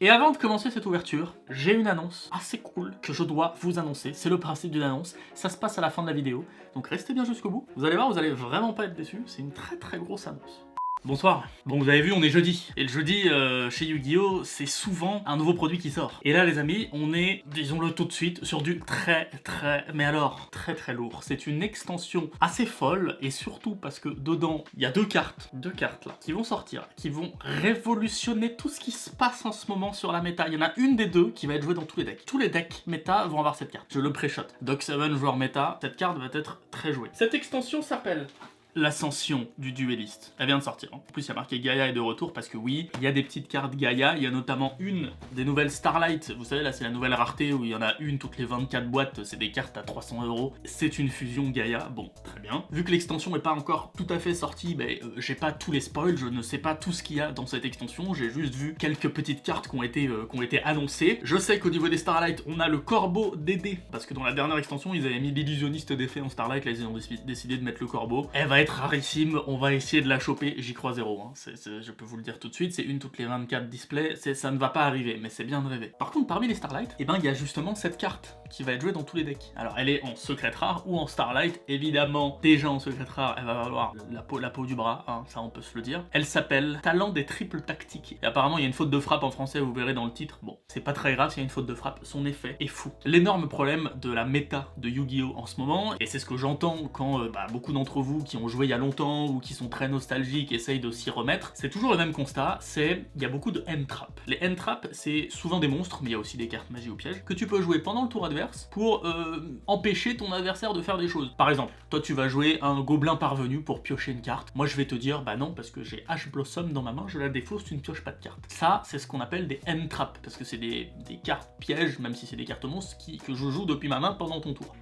Et avant de commencer cette ouverture, j'ai une annonce assez cool que je dois vous annoncer. C'est le principe d'une annonce, ça se passe à la fin de la vidéo, donc restez bien jusqu'au bout. Vous allez voir, vous allez vraiment pas être déçus, c'est une très grosse annonce. Bonsoir. Bon, vous avez vu, on est jeudi. Et le jeudi, chez Yu-Gi-Oh, c'est souvent un nouveau produit qui sort. Et là, les amis, on est, disons-le tout de suite, sur du mais alors, très lourd. C'est une extension assez folle, et surtout parce que dedans, il y a deux cartes là, qui vont sortir, qui vont révolutionner tout ce qui se passe en ce moment sur la méta. Il y en a une des deux qui va être jouée dans tous les decks. Tous les decks méta vont avoir cette carte. Je le pré-shot. Doc 7, joueur méta, cette carte va être très jouée. Cette extension s'appelle l'ascension du duelliste. Elle vient de sortir. En plus, il y a marqué Gaïa est de retour parce que oui, il y a des petites cartes Gaïa. Il y a notamment une des nouvelles Starlight. Vous savez, là, c'est la nouvelle rareté où il y en a une toutes les 24 boîtes. C'est des cartes à 300 €. C'est une fusion Gaïa. Bon, très bien. Vu que l'extension n'est pas encore tout à fait sortie, j'ai pas tous les spoils. Je ne sais pas tout ce qu'il y a dans cette extension. J'ai juste vu quelques petites cartes qui ont été annoncées. Je sais qu'au niveau des Starlight, on a le corbeau d'Aidé. Parce que dans la dernière extension, ils avaient mis l'illusionniste d'effet en Starlight. Là, ils ont décidé de mettre le corbeau. Elle va être rarissime, on va essayer de la choper, j'y crois zéro, hein. Je peux vous le dire tout de suite, c'est une toutes les 24 displays, ça ne va pas arriver, mais c'est bien de rêver. Par contre, parmi les Starlight, il y a justement cette carte qui va être jouée dans tous les decks. Alors, elle est en secret rare ou en Starlight, évidemment, déjà en secret rare, elle va avoir la peau du bras, hein, ça on peut se le dire. Elle s'appelle Talent des triples tactiques. Et apparemment, il y a une faute de frappe en français, vous verrez dans le titre. Bon, c'est pas très grave s'il y a une faute de frappe, son effet est fou. L'énorme problème de la méta de Yu-Gi-Oh en ce moment, et c'est ce que j'entends quand beaucoup d'entre vous qui ont joué il y a longtemps ou qui sont très nostalgiques essayent de s'y remettre, c'est toujours le même constat, c'est il y a beaucoup de end-trap. Les end-trap, c'est souvent des monstres, mais il y a aussi des cartes magie ou pièges, que tu peux jouer pendant le tour adverse pour empêcher ton adversaire de faire des choses. Par exemple, toi tu vas jouer un gobelin parvenu pour piocher une carte, moi je vais te dire, bah non, parce que j'ai Ash Blossom dans ma main, je la défausse, tu ne pioches pas de carte. Ça, c'est ce qu'on appelle des end-trap, parce que c'est des cartes pièges, même si c'est des cartes monstres, que je joue depuis ma main pendant ton tour.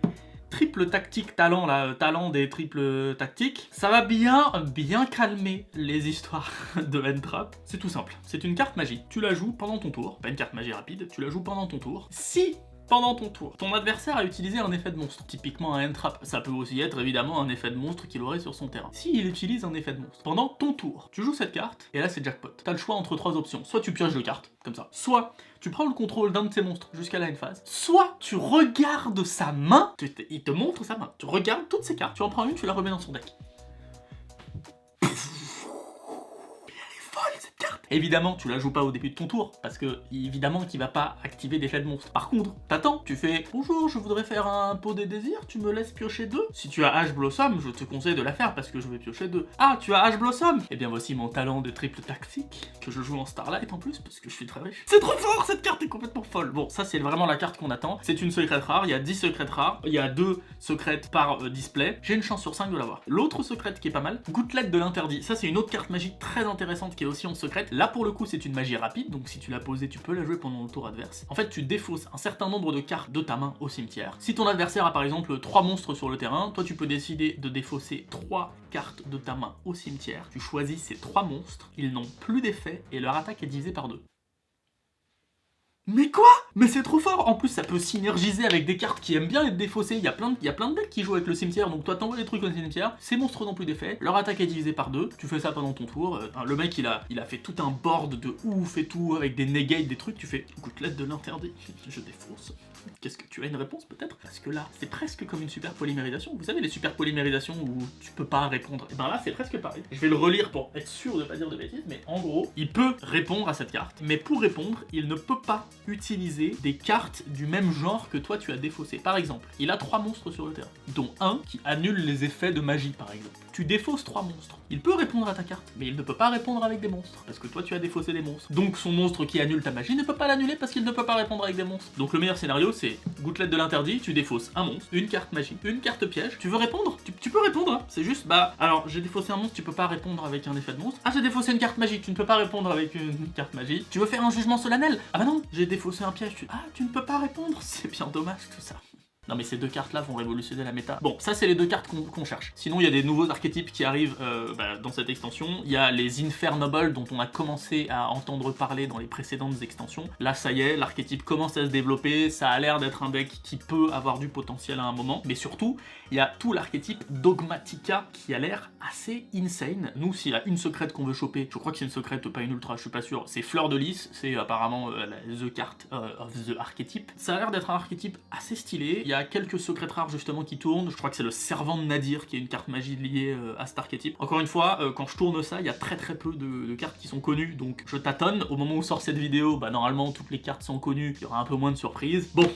Triple tactique talent, là, talent des triples tactiques, ça va bien calmer les histoires de end-trap. C'est tout simple, c'est une carte magie, tu la joues pendant ton tour, pas une carte magie rapide, tu la joues pendant ton tour. Si pendant ton tour, ton adversaire a utilisé un effet de monstre, typiquement un end-trap, ça peut aussi être évidemment un effet de monstre qu'il aurait sur son terrain. S'il utilise un effet de monstre, pendant ton tour, tu joues cette carte, et là c'est jackpot. T'as le choix entre trois options, soit tu pioches deux cartes, comme ça, soit tu prends le contrôle d'un de ces monstres jusqu'à la end phase, soit tu regardes sa main, il te montre sa main, tu regardes toutes ces cartes, tu en prends une, tu la remets dans son deck. Évidemment, tu la joues pas au début de ton tour, parce que, évidemment, qu'il va pas activer d'effet de monstre. Par contre, t'attends, tu fais « Bonjour, je voudrais faire un pot des désirs, tu me laisses piocher 2 ?» Si tu as Ash Blossom, je te conseille de la faire, parce que je vais piocher 2. Ah, tu as Ash Blossom? Eh bien, voici mon talent de triple tactique, que je joue en Starlight en plus, parce que je suis très riche. C'est trop fort, cette carte est complètement folle. Bon, ça, c'est vraiment la carte qu'on attend. C'est une secrète rare, il y a 10 secrètes rares, il y a 2 secrètes par display. J'ai une chance sur 5 de l'avoir. L'autre secrète qui est pas mal, Gouttelette de l'interdit. Ça, c'est une autre carte magique très intéressante qui est aussi en secrète. Là, pour le coup, c'est une magie rapide, donc si tu l'as posée, tu peux la jouer pendant le tour adverse. En fait, tu défausses un certain nombre de cartes de ta main au cimetière. Si ton adversaire a par exemple 3 monstres sur le terrain, toi tu peux décider de défausser 3 cartes de ta main au cimetière. Tu choisis ces 3 monstres, ils n'ont plus d'effet et leur attaque est divisée par 2. Mais quoi? Mais c'est trop fort! En plus, ça peut synergiser avec des cartes qui aiment bien être défaussées. Il y a plein de decks qui jouent avec le cimetière, donc toi t'envoies des trucs au cimetière, ces monstres n'ont plus d'effet, leur attaque est divisée par 2, tu fais ça pendant ton tour. Le mec il a fait tout un board de ouf et tout, avec des negates, des trucs, tu fais Gouttelette de l'interdit, je défausse. Qu'est-ce que tu as une réponse peut-être? Parce que là, c'est presque comme une super polymérisation. Vous savez les super polymérisations où tu peux pas répondre? Et ben là, c'est presque pareil. Je vais le relire pour être sûr de pas dire de bêtises, mais en gros, il peut répondre à cette carte, mais pour répondre, il ne peut pas utiliser des cartes du même genre que toi tu as défaussé. Par exemple, il a 3 monstres sur le terrain, dont un qui annule les effets de magie par exemple. Tu défausses 3 monstres. Il peut répondre à ta carte, mais il ne peut pas répondre avec des monstres, parce que toi tu as défaussé des monstres. Donc son monstre qui annule ta magie ne peut pas l'annuler parce qu'il ne peut pas répondre avec des monstres. Donc le meilleur scénario c'est Gouttelette de l'interdit, tu défausses un monstre, une carte magie, une carte piège. Tu veux répondre? Tu peux répondre, hein. C'est juste, alors j'ai défaussé un monstre, tu peux pas répondre avec un effet de monstre. Ah, j'ai défaussé une carte magique, tu ne peux pas répondre avec une carte magie. Tu veux faire un jugement solennel? Ah bah non, j'ai défaussé un piège, tu ne peux pas répondre. C'est bien dommage tout ça. Non mais ces deux cartes là vont révolutionner la méta. Bon, ça c'est les deux cartes qu'on cherche. Sinon il y a des nouveaux archétypes qui arrivent dans cette extension. Il y a les Infernoble dont on a commencé à entendre parler dans les précédentes extensions. Là ça y est, l'archétype commence à se développer, ça a l'air d'être un deck qui peut avoir du potentiel à un moment. Mais surtout, il y a tout l'archétype Dogmatika qui a l'air assez insane. Nous, s'il y a une secrète qu'on veut choper, je crois que c'est une secrète, pas une ultra, je suis pas sûr, c'est Fleur de Lys, c'est apparemment the card of the archetype. Ça a l'air d'être un archétype assez stylé. Il y a quelques secrètes rares justement qui tournent. Je crois que c'est le Servant de Nadir qui est une carte magie liée à cet archétype. Encore une fois, quand je tourne ça, il y a très peu de cartes qui sont connues, donc je tâtonne. Au moment où sort cette vidéo, bah normalement toutes les cartes sont connues, il y aura un peu moins de surprises. Bon.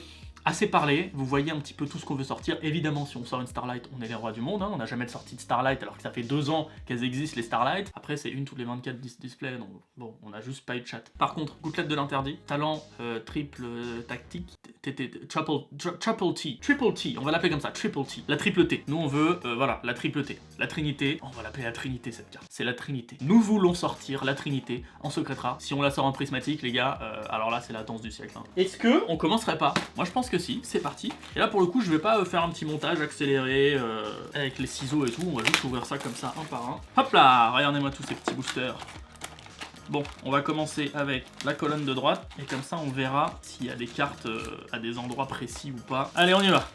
Assez parlé, vous voyez un petit peu tout ce qu'on veut sortir. Évidemment, si on sort une Starlight, on est les rois du monde. Hein. On n'a jamais sorti de Starlight alors que ça fait 2 ans qu'elles existent, les Starlight. Après, c'est une toutes les 24 displays, donc bon, on n'a juste pas eu de chat. Par contre, gouttelette de l'interdit, talent triple tactique, triple T, on va l'appeler comme ça, triple T, la triple T. Nous, on veut, voilà, la triple T, la Trinité. On va l'appeler la Trinité, cette carte. C'est la Trinité. Nous voulons sortir la Trinité en secret rare. Si on la sort en prismatique, les gars, alors là, c'est la danse du siècle. Hein. Est-ce que on commencerait pas? Moi, je pense que si, c'est parti. Et là pour le coup je vais pas faire un petit montage accéléré avec les ciseaux et tout, on va juste ouvrir ça comme ça un par un. Hop là, regardez-moi tous ces petits boosters. Bon, on va commencer avec la colonne de droite, et comme ça on verra s'il y a des cartes à des endroits précis ou pas. Allez, on y va.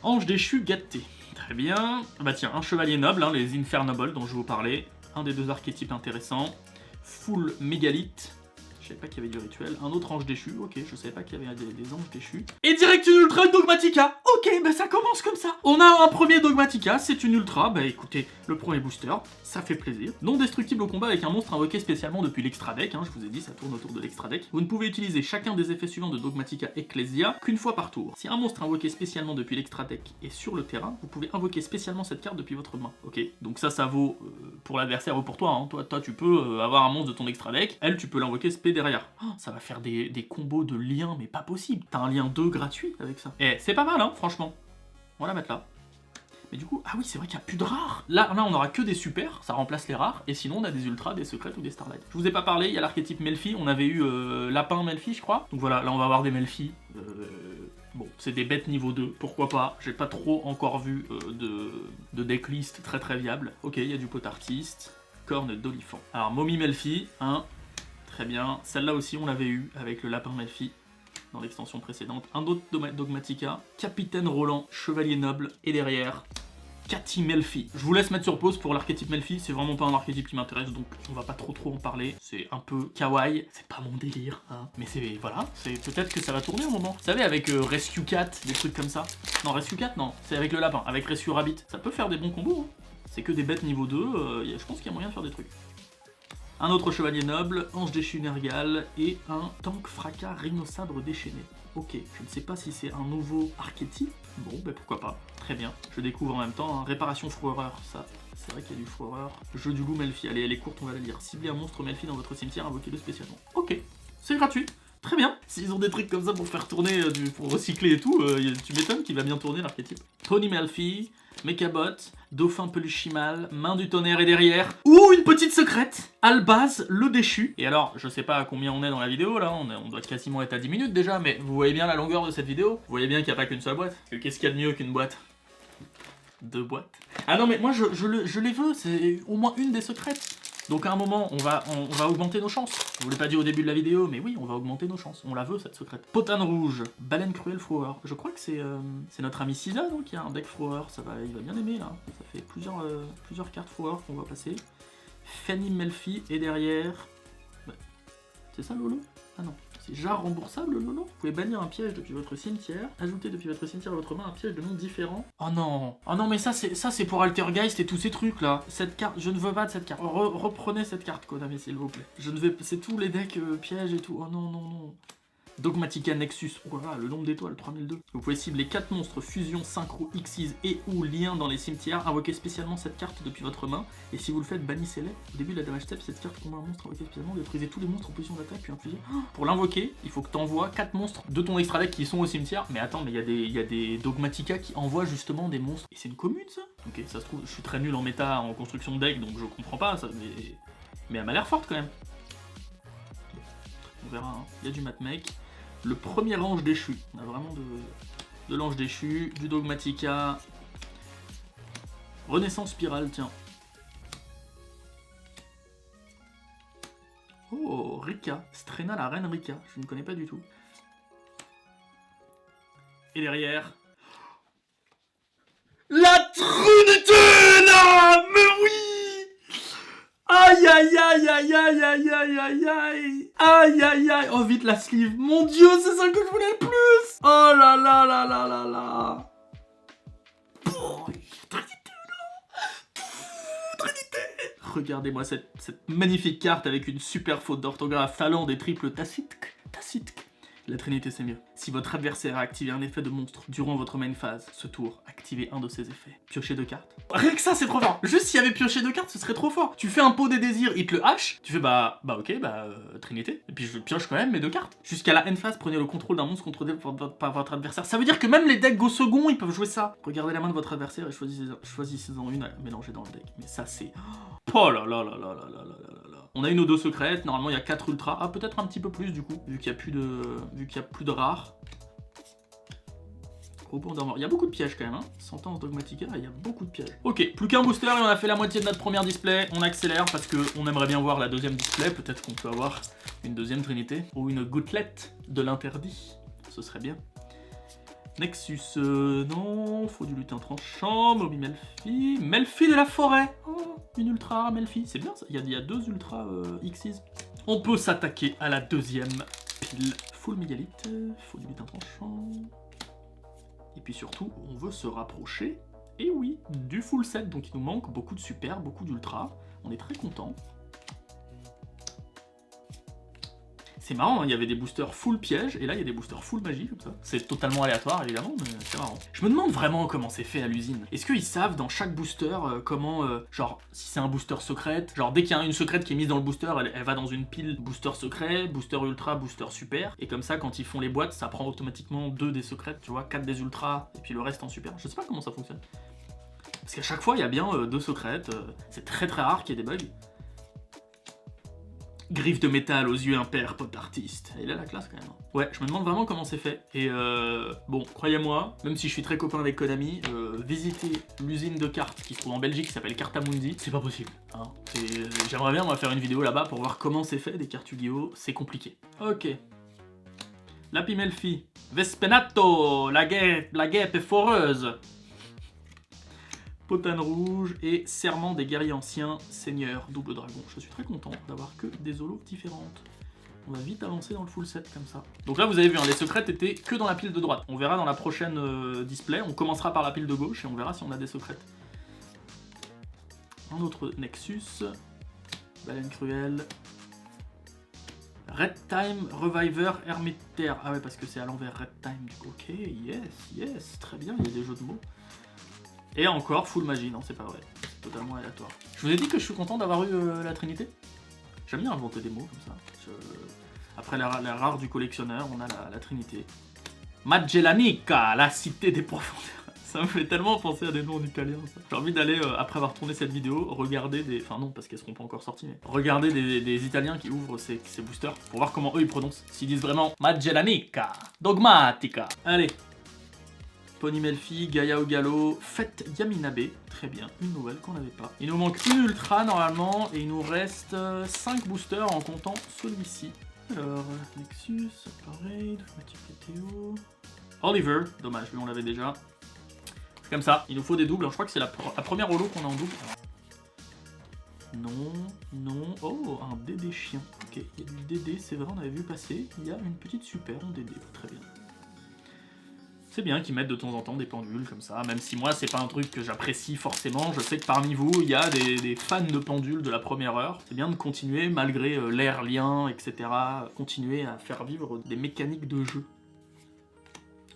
Ange déchu gâté. Très bien. Bah tiens, un chevalier noble, hein, les Infernoble dont je vous parlais. Un des deux archétypes intéressants. Full mégalith. Je savais pas qu'il y avait du rituel. Un autre ange déchu, ok, je savais pas qu'il y avait des anges déchus. Et direct une ultra Dogmatika. Ok, bah ça commence comme ça. On a un premier Dogmatika, c'est une ultra. Bah écoutez, le premier booster, ça fait plaisir. Non destructible au combat avec un monstre invoqué spécialement depuis l'extra deck, hein, je vous ai dit, ça tourne autour de l'extra deck. Vous ne pouvez utiliser chacun des effets suivants de Dogmatika Ecclesia qu'une fois par tour. Si un monstre invoqué spécialement depuis l'extra deck est sur le terrain, vous pouvez invoquer spécialement cette carte depuis votre main. Ok, donc ça vaut pour l'adversaire ou pour toi, hein. Toi tu peux avoir un monstre de ton extra deck, elle tu peux l'invoquer spé derrière. Oh, ça va faire des combos de liens, mais pas possible. T'as un lien 2 gratuit avec ça. Et c'est pas mal, hein, franchement. On va la mettre là. Mais du coup, ah oui, c'est vrai qu'il n'y a plus de rares. Là, on aura que des super, ça remplace les rares. Et sinon, on a des ultras, des secrètes ou des starlight. Je vous ai pas parlé, il y a l'archétype Melfi. On avait eu Lapin Melfi, je crois. Donc voilà, là, on va avoir des Melfi. Bon, c'est des bêtes niveau 2, pourquoi pas. J'ai pas trop encore vu de decklist très viable. Ok, il y a du pot artiste. Corne d'olifant. Alors, Mommy Melfi, hein. Très bien, celle-là aussi on l'avait eu avec le lapin Melfi dans l'extension précédente. Un autre Dogmatika, Capitaine Roland, Chevalier Noble, et derrière, Cathy Melfi. Je vous laisse mettre sur pause pour l'archétype Melfi, c'est vraiment pas un archétype qui m'intéresse, donc on va pas trop en parler. C'est un peu kawaii, c'est pas mon délire, hein. Mais c'est, voilà, c'est peut-être que ça va tourner un moment. Vous savez, avec Rescue Cat, des trucs comme ça. Non, Rescue Cat, non, c'est avec le lapin, avec Rescue Rabbit. Ça peut faire des bons combos, hein. C'est que des bêtes niveau 2, je pense qu'il y a moyen de faire des trucs. Un autre chevalier noble, ange déchu Nergal et un tank fracas rhinosabre déchaîné. Ok, je ne sais pas si c'est un nouveau archétype. Bon, ben pourquoi pas. Très bien. Je découvre en même temps, hein. Réparation Froureur, ça, c'est vrai qu'il y a du Froureur. Jeu du loup Melfi, allez, elle est courte, on va la lire. Ciblez un monstre Melfi dans votre cimetière, invoquez-le spécialement. Ok, c'est gratuit. Très bien. S'ils ont des trucs comme ça pour faire tourner, pour recycler et tout, tu m'étonnes qu'il va bien tourner l'archétype. Pony Melfi, Mechabot, Dauphin Peluchimal, Main du Tonnerre et derrière. Ouh, une petite secrète, Albaz, le déchu. Et alors, je sais pas à combien on est dans la vidéo là, on doit quasiment être à 10 minutes déjà, mais vous voyez bien la longueur de cette vidéo? Vous voyez bien qu'il n'y a pas qu'une seule boîte? Qu'est-ce qu'il y a de mieux qu'une boîte? 2 boîtes. Ah non mais moi je les veux, c'est au moins une des secrètes. Donc à un moment, on va augmenter nos chances. Je vous l'ai pas dit au début de la vidéo, mais oui, on va augmenter nos chances. On la veut, cette secrète. Potane rouge, baleine cruelle Frower. Je crois que c'est notre ami Sisa, donc qui a un deck Frower. Il va bien aimer, là. Ça fait plusieurs cartes Frower qu'on va passer. Fanny Melfi, et derrière... Bah, c'est ça, Lolo? Ah non. C'est Jar remboursable, Lolo? Vous pouvez bannir un piège depuis votre cimetière, ajouter depuis votre cimetière à votre main un piège de nom différent. Oh non! Oh non, mais ça c'est pour Altergeist et tous ces trucs là. Cette carte, je ne veux pas de cette carte. Reprenez cette carte, Konami, s'il vous plaît. Je ne vais... C'est tous les decks pièges et tout. Oh non, non, non. Dogmatika Nexus, oh là là, le nombre d'étoiles, 3002. Vous pouvez cibler 4 monstres fusion, synchro, Xyz et ou lien dans les cimetières, invoquez spécialement cette carte depuis votre main, et si vous le faites, bannissez-les. Au début de la damage step, cette carte combat un monstre invoqué spécialement, détruisez tous les monstres en position d'attaque, puis infligez. Pour l'invoquer, il faut que tu envoies 4 monstres de ton extra deck qui sont au cimetière, mais attends, mais il y a des Dogmatika qui envoient justement des monstres. Et c'est une commune ça? Ok, ça se trouve, je suis très nul en méta, en construction de deck, donc je comprends pas ça, mais elle m'a l'air forte quand même. On verra, hein. Il y a du matmake. Le premier ange déchu, on a vraiment de l'ange déchu, du Dogmatika, Renaissance spirale, tiens. Oh, Rika, Strena la reine Rika, je ne connais pas du tout. Et derrière... La Trinité là. Mais oui. Aïe aïe aïe aïe aïe aïe aïe aïe aïe. Aïe aïe aïe. Oh vite la sleeve. Mon dieu, c'est celle que je voulais le plus. Oh là là là là là là. Oh, Trinité là. Trinité. Regardez-moi cette magnifique carte avec une super faute d'orthographe, talent des triples Tacitk. La Trinité c'est mieux. Si votre adversaire a activé un effet de monstre durant votre main phase, ce tour, activez un de ses effets. Piocher 2 cartes. Rien que ça c'est trop fort. Juste s'il y avait pioché 2 cartes, ce serait trop fort. Tu fais un pot des désirs, il te le hache, tu fais ok, Trinité. Et puis je pioche quand même mes 2 cartes. Jusqu'à la end phase, prenez le contrôle d'un monstre contrôlé par votre adversaire. Ça veut dire que même les decks go second, ils peuvent jouer ça. Regardez la main de votre adversaire et choisissez-en une à mélanger dans le deck. Mais ça c'est... Oh là là là là là là là là là. On a une O2 secrète, normalement il y a 4 ultras. Ah, peut-être un petit peu plus du coup, vu qu'il y a plus de rares. Gros bon dormant. Il y a beaucoup de pièges quand même, hein. Sentence Dogmatika, il y a beaucoup de pièges. Ok, plus qu'un booster et on a fait la moitié de notre première display. On accélère parce qu'on aimerait bien voir la deuxième display. Peut-être qu'on peut avoir une deuxième Trinité. Ou une gouttelette de l'interdit. Ce serait bien. Nexus, non, faut du lutin tranchant, Moby Melfi, Melfi de la forêt, oh, une ultra Melfi, c'est bien ça, il y a 2 ultra Xyz. On peut s'attaquer à la deuxième pile, full mégalith, faut du lutin tranchant, et puis surtout, on veut se rapprocher, et oui, du full set, donc il nous manque beaucoup de super, beaucoup d'ultra, on est très content. C'est marrant, hein, il y avait des boosters full piège, et là il y a des boosters full magie comme ça. C'est totalement aléatoire évidemment, mais c'est marrant. Je me demande vraiment comment c'est fait à l'usine. Est-ce qu'ils savent dans chaque booster comment, genre, si c'est un booster secret, genre dès qu'il y a une secrète qui est mise dans le booster, elle va dans une pile booster secret, booster ultra, booster super, et comme ça quand ils font les boîtes, ça prend automatiquement 2 des secrètes, tu vois, 4 des ultras, et puis le reste en super. Je sais pas comment ça fonctionne. Parce qu'à chaque fois il y a bien 2 secrètes, c'est très très rare qu'il y ait des bugs. Griffe de métal aux yeux impairs, pop artiste. Il a la classe quand même. Ouais, je me demande vraiment comment c'est fait. Et bon, croyez-moi, même si je suis très copain avec Konami, visiter l'usine de cartes qui se trouve en Belgique, qui s'appelle Cartamundi, c'est pas possible. Hein. J'aimerais bien moi faire une vidéo là-bas pour voir comment c'est fait des cartes Yu-Gi-Oh! C'est compliqué. Ok. Lapi Melfi. Vespenato, la guêpe est foreuse. Potane rouge et Serment des guerriers anciens, seigneur, double dragon. Je suis très content d'avoir que des holos différentes. On va vite avancer dans le full set comme ça. Donc là vous avez vu, hein, les secrètes étaient que dans la pile de droite. On verra dans la prochaine display, on commencera par la pile de gauche et on verra si on a des secrètes. Un autre Nexus, Baleine cruelle, Red Time, Reviver, Hermitaire. Ah ouais parce que c'est à l'envers Red Time du coup. Ok, yes, très bien, il y a des jeux de mots. Et encore full magie, non c'est pas vrai, c'est totalement aléatoire. Je vous ai dit que je suis content d'avoir eu la Trinité. J'aime bien inventer des mots comme ça. Après la rare du collectionneur, on a la Trinité. Magellanica, la cité des profondeurs. Ça me fait tellement penser à des noms en italien ça. J'ai envie d'aller, après avoir tourné cette vidéo, regarder des... Enfin non, parce qu'elles seront pas encore sorties, mais... Regarder des Italiens qui ouvrent ces boosters, pour voir comment eux ils prononcent. S'ils disent vraiment Magellanica, Dogmatika. Allez. Pony Melfi, Gaia au galop, Fête Yaminabe, très bien, une nouvelle qu'on n'avait pas. Il nous manque une ultra normalement, et il nous reste 5 boosters en comptant celui-ci. Alors, Nexus, pareil, Dogmatic Théo... Oliver, dommage, lui on l'avait déjà. C'est comme ça, il nous faut des doubles, je crois que c'est la première holo qu'on a en double. Non, oh, un DD chien. Ok, il y a du DD, c'est vrai, on avait vu passer, il y a une petite super en DD, très bien. C'est bien qu'ils mettent de temps en temps des pendules comme ça, même si moi c'est pas un truc que j'apprécie forcément, je sais que parmi vous il y a des fans de pendules de la première heure. C'est bien de continuer malgré l'air lien, etc. Continuer à faire vivre des mécaniques de jeu.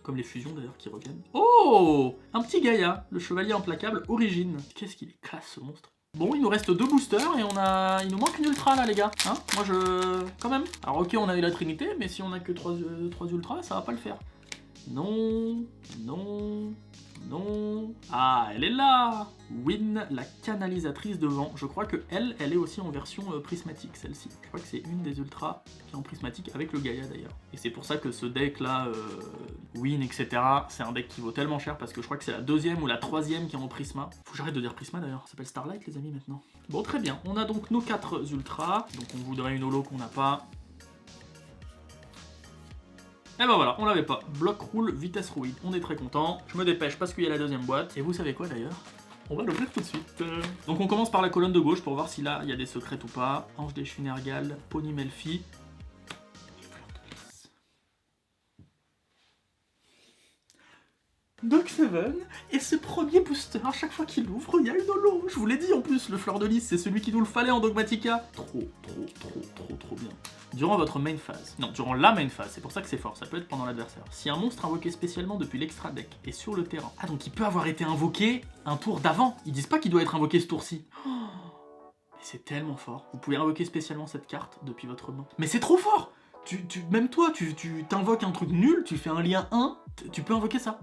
Comme les fusions d'ailleurs qui reviennent. Oh, un petit Gaïa, le chevalier implacable Origine. Qu'est-ce qu'il est classe ce monstre. Bon, il nous reste 2 boosters et il nous manque une ultra là les gars. Hein, moi quand même. Alors ok on a eu la Trinité, mais si on a que 3 ultras, ça va pas le faire. Non. Ah, elle est là. Win, la canalisatrice de vent. Je crois que elle est aussi en version prismatique, celle-ci. Je crois que c'est une des ultras qui est en prismatique avec le Gaïa d'ailleurs. Et c'est pour ça que ce deck là Win, etc. C'est un deck qui vaut tellement cher parce que je crois que c'est la deuxième ou la troisième qui est en Prisma. Faut que j'arrête de dire Prisma d'ailleurs, ça s'appelle Starlight les amis maintenant. Bon très bien, on a donc nos 4 ultras, donc on voudrait une holo qu'on n'a pas. Et ben voilà, on l'avait pas. Bloc roule, vitesse rouille, on est très content. Je me dépêche parce qu'il y a la deuxième boîte. Et vous savez quoi d'ailleurs? On va l'ouvrir tout de suite. Donc on commence par la colonne de gauche pour voir si là il y a des secrets ou pas. Ange des Funergales, Pony Melfi. Doc Seven, et ce premier booster, à chaque fois qu'il l'ouvre, il y a une holo. Je vous l'ai dit en plus, le Fleur de Lys, c'est celui qui nous le fallait en Dogmatica. Trop bien. Durant votre main phase, non, durant la main phase, c'est pour ça que c'est fort, ça peut être pendant l'adversaire. Si un monstre invoqué spécialement depuis l'extra deck est sur le terrain, ah donc il peut avoir été invoqué un tour d'avant. Ils disent pas qu'il doit être invoqué ce tour-ci. Oh, mais c'est tellement fort. Vous pouvez invoquer spécialement cette carte depuis votre main. Mais c'est trop fort. Même toi, tu t'invoques un truc nul, tu fais un lien 1, tu peux invoquer ça.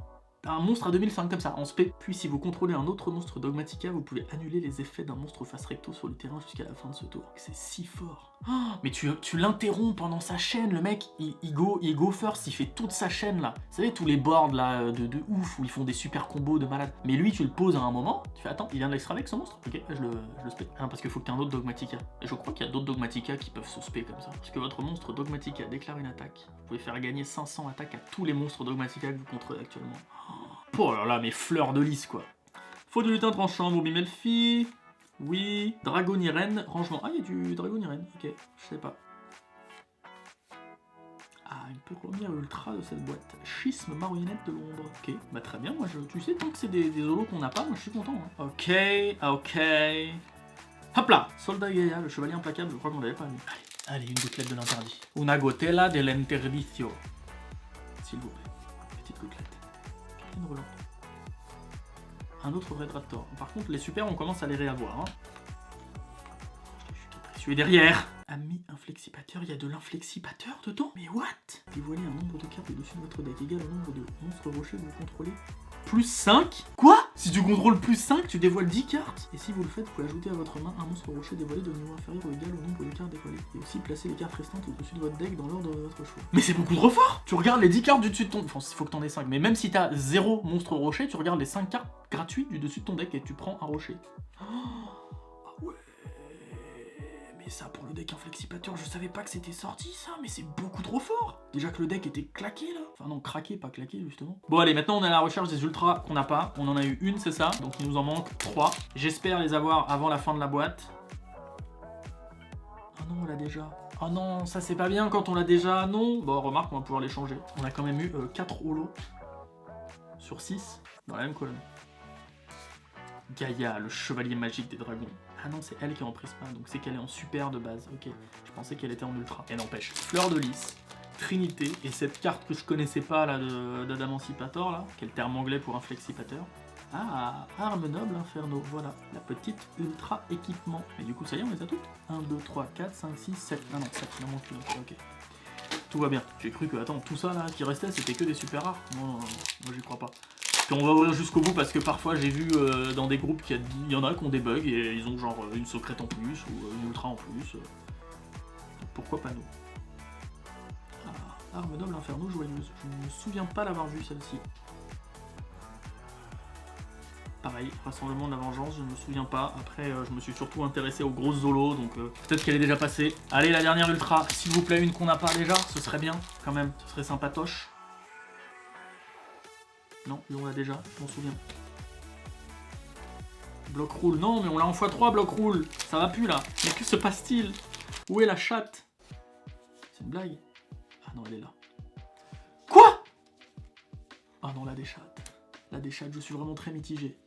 Un monstre à 2005 comme ça, en spé. Puis si vous contrôlez un autre monstre Dogmatica, vous pouvez annuler les effets d'un monstre face recto sur le terrain jusqu'à la fin de ce tour. C'est si fort. Oh, mais tu l'interromps pendant sa chaîne, le mec, il go first, il fait toute sa chaîne là. Vous savez, tous les boards là de ouf où ils font des super combos de malade. Mais lui, tu le poses à un moment, tu fais attends, il vient de l'extra avec ce monstre? Ok, je le spé. Ah, parce qu'il faut que tu aies un autre Dogmatica. Et je crois qu'il y a d'autres Dogmatica qui peuvent se spé comme ça. Parce que votre monstre Dogmatica déclare une attaque. Vous pouvez faire gagner 500 attaques à tous les monstres Dogmatica que vous contrôlez actuellement. Oh là là, mes fleurs de lys quoi. Faut du lutin tranchant, Bobby Melfi. Oui. Dragonirène, rangement. Ah, il y a du Dragonirène, ok, je sais pas. Ah, une première ultra de cette boîte. Schisme marionnette de l'ombre. Ok, bah très bien, moi tu sais, tant que c'est des holos qu'on n'a pas, moi je suis content. Hein. Ok. Hop là. Soldat Gaia, le chevalier implacable, je crois qu'on l'avait pas vu. Allez, une gouttelette de l'interdit. Una gotella de l'interdicio. S'il vous plaît. Petite gouttelette. Capitaine Roland. Un autre Red Raptor. Par contre, les super, on commence à les réavoir. Hein. Je suis derrière. Ami inflexipateur, il y a de l'inflexipateur dedans? Mais what? Dévoilez un nombre de cartes au-dessus de votre deck égal au nombre de monstres rochers que vous contrôlez. Plus 5? Quoi? Si tu contrôles plus 5, tu dévoiles 10 cartes. Et si vous le faites, vous pouvez ajouter à votre main un monstre rocher dévoilé de niveau inférieur ou égal au nombre de cartes dévoilées. Et aussi placer les cartes restantes au-dessus de votre deck dans l'ordre de votre choix. Mais c'est beaucoup trop fort! Tu regardes les 10 cartes du dessus de ton... Enfin, il faut que t'en aies 5. Mais même si t'as 0 monstre rocher, tu regardes les 5 cartes gratuites du dessus de ton deck et tu prends un rocher. Ah ouais. Mais ça, pour le deck inflexipateur, je savais pas que c'était sorti ça, mais c'est beaucoup trop fort. Déjà que le deck était claqué là. Enfin non, craqué, pas claqué justement. Bon allez, maintenant on est à la recherche des ultras qu'on n'a pas. On en a eu une, c'est ça. Donc il nous en manque 3. J'espère les avoir avant la fin de la boîte. Ah non, on l'a déjà. Oh non, ça c'est pas bien quand on l'a déjà. Non. Bon, remarque, on va pouvoir les changer. On a quand même eu 4 holos sur 6 dans la même colonne. Gaïa, le chevalier magique des dragons. Ah non, c'est elle qui est en prisma, donc c'est qu'elle est en super de base. Ok, je pensais qu'elle était en ultra. Et n'empêche, Fleur de Lys, Trinité, et cette carte que je connaissais pas là d'Adamancipator, là, qui est le terme anglais pour inflexipateur. Ah, arme noble inferno, voilà, la petite ultra équipement. Et du coup, ça y est, on les a toutes. 1, 2, 3, 4, 5, 6, 7. Ah non, 7, il en manque une. Ok. Tout va bien. J'ai cru que, attends, tout ça là qui restait, c'était que des super rares. Non, moi j'y crois pas. Puis on va ouvrir jusqu'au bout parce que parfois j'ai vu dans des groupes qu'il y en a qui ont des bugs et ils ont genre une secrète en plus ou une ultra en plus. Pourquoi pas nous? Ah, arme noble inferno joyeuse. Je ne me souviens pas l'avoir vue celle-ci. Pareil, rassemblement de la vengeance, je ne me souviens pas. Après, je me suis surtout intéressé aux grosses zolos, donc peut-être qu'elle est déjà passée. Allez, la dernière ultra, s'il vous plaît, une qu'on n'a pas déjà, ce serait bien quand même, ce serait sympatoche. Non, lui on l'a déjà, je m'en souviens. Bloc roule, non mais on l'a en x3 bloc roule. Ça va plus là, mais que se passe-t-il? Où est la chatte? C'est une blague? Ah non, elle est là. Quoi? Ah non, la déchatte. La déchatte, je suis vraiment très mitigé.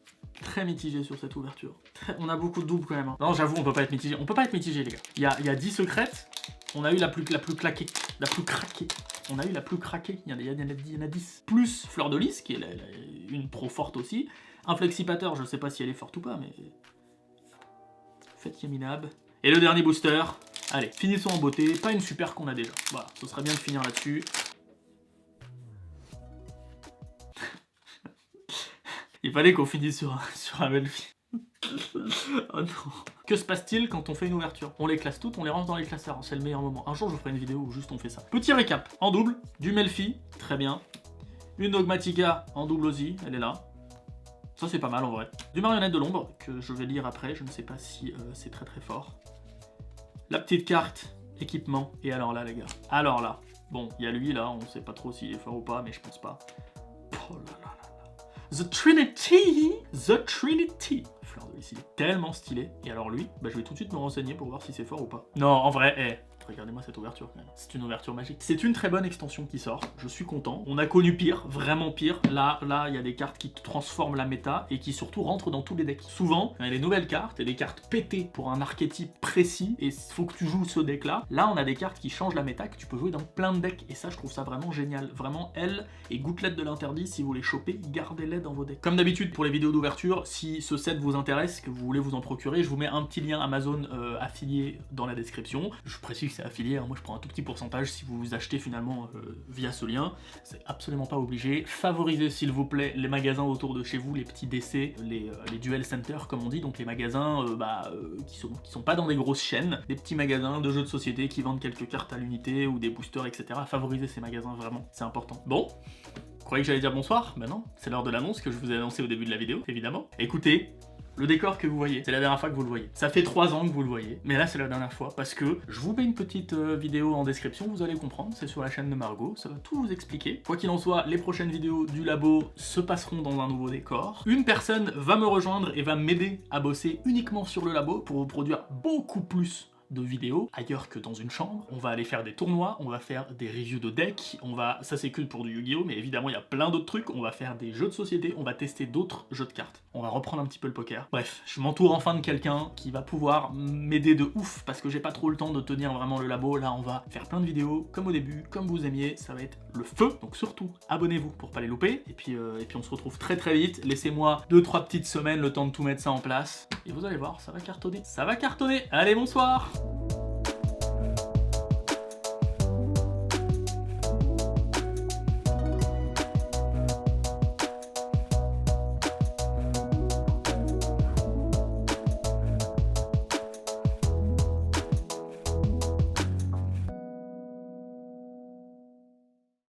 Très mitigé sur cette ouverture. On a beaucoup de doubles quand même. Hein. Non, j'avoue, on peut pas être mitigé. On peut pas être mitigé, les gars. Il y a 10 secrètes. On a eu la plus claquée. La plus craquée. On a eu la plus craquée, il y en a 10. Plus Fleur de Lys, qui est une pro forte aussi. Inflexipateur, je sais pas si elle est forte ou pas, mais... Faites Yaminab. Et le dernier booster. Allez, finissons en beauté. Pas une super qu'on a déjà. Voilà, ce serait bien de finir là-dessus. Il fallait qu'on finisse sur un Melfi. Oh non. Que se passe-t-il quand on fait une ouverture? On les classe toutes, on les range dans les classeurs, c'est le meilleur moment. Un jour je vous ferai une vidéo où juste on fait ça. Petit récap, en double, du Melfi, très bien. Une Dogmatica en double Ozzy, elle est là. Ça c'est pas mal en vrai. Du Marionnette de l'ombre, que je vais lire après, je ne sais pas si c'est très très fort. La petite carte, équipement, et alors là les gars. Alors là, bon, il y a lui là, on sait pas trop s'il est fort ou pas, mais je pense pas. Oh là là là là. The Trinity! The Trinity! Fleur de Lys, il est tellement stylé. Et alors lui, bah, je vais tout de suite me renseigner pour voir si c'est fort ou pas. Non, en vrai, regardez-moi cette ouverture quand même. C'est une ouverture magique. C'est une très bonne extension qui sort. Je suis content. On a connu pire, vraiment pire. Là, il y a des cartes qui transforment la méta et qui surtout rentrent dans tous les decks. Souvent, il y a des nouvelles cartes et des cartes pétées pour un archétype précis et il faut que tu joues ce deck-là. Là, on a des cartes qui changent la méta que tu peux jouer dans plein de decks et ça, je trouve ça vraiment génial. Vraiment, elle et Gouttelette de l'interdit, si vous les chopez, gardez-les dans vos decks. Comme d'habitude pour les vidéos d'ouverture, si ce set vous intéresse, que vous voulez vous en procurer, je vous mets un petit lien Amazon affilié dans la description. Je précise que c'est affilié, hein. Moi je prends un tout petit pourcentage si vous achetez finalement via ce lien. C'est absolument pas obligé. Favorisez s'il vous plaît les magasins autour de chez vous, les petits DC, les duel centers comme on dit, donc les magasins qui sont pas dans des grosses chaînes, des petits magasins de jeux de société qui vendent quelques cartes à l'unité ou des boosters, etc. Favorisez ces magasins vraiment, c'est important. Bon, vous croyez que j'allais dire bonsoir? Ben non, c'est l'heure de l'annonce que je vous ai annoncé au début de la vidéo, évidemment. Écoutez, le décor que vous voyez, c'est la dernière fois que vous le voyez. Ça fait 3 ans que vous le voyez, mais là c'est la dernière fois parce que je vous mets une petite vidéo en description, vous allez comprendre, c'est sur la chaîne de Margot, ça va tout vous expliquer. Quoi qu'il en soit, les prochaines vidéos du labo se passeront dans un nouveau décor. Une personne va me rejoindre et va m'aider à bosser uniquement sur le labo pour vous produire beaucoup plus de vidéos ailleurs que dans une chambre. On va aller faire des tournois, on va faire des reviews de decks, ça c'est que pour du Yu-Gi-Oh, mais évidemment il y a plein d'autres trucs, on va faire des jeux de société, on va tester d'autres jeux de cartes, on va reprendre un petit peu le poker. Bref, je m'entoure enfin de quelqu'un qui va pouvoir m'aider de ouf, parce que j'ai pas trop le temps de tenir vraiment le labo. Là on va faire plein de vidéos, comme au début, comme vous aimiez, ça va être le feu, donc surtout abonnez-vous pour pas les louper, et puis on se retrouve très très vite, laissez-moi 2-3 petites semaines le temps de tout mettre ça en place, et vous allez voir, ça va cartonner. Ça va cartonner. Allez, bonsoir.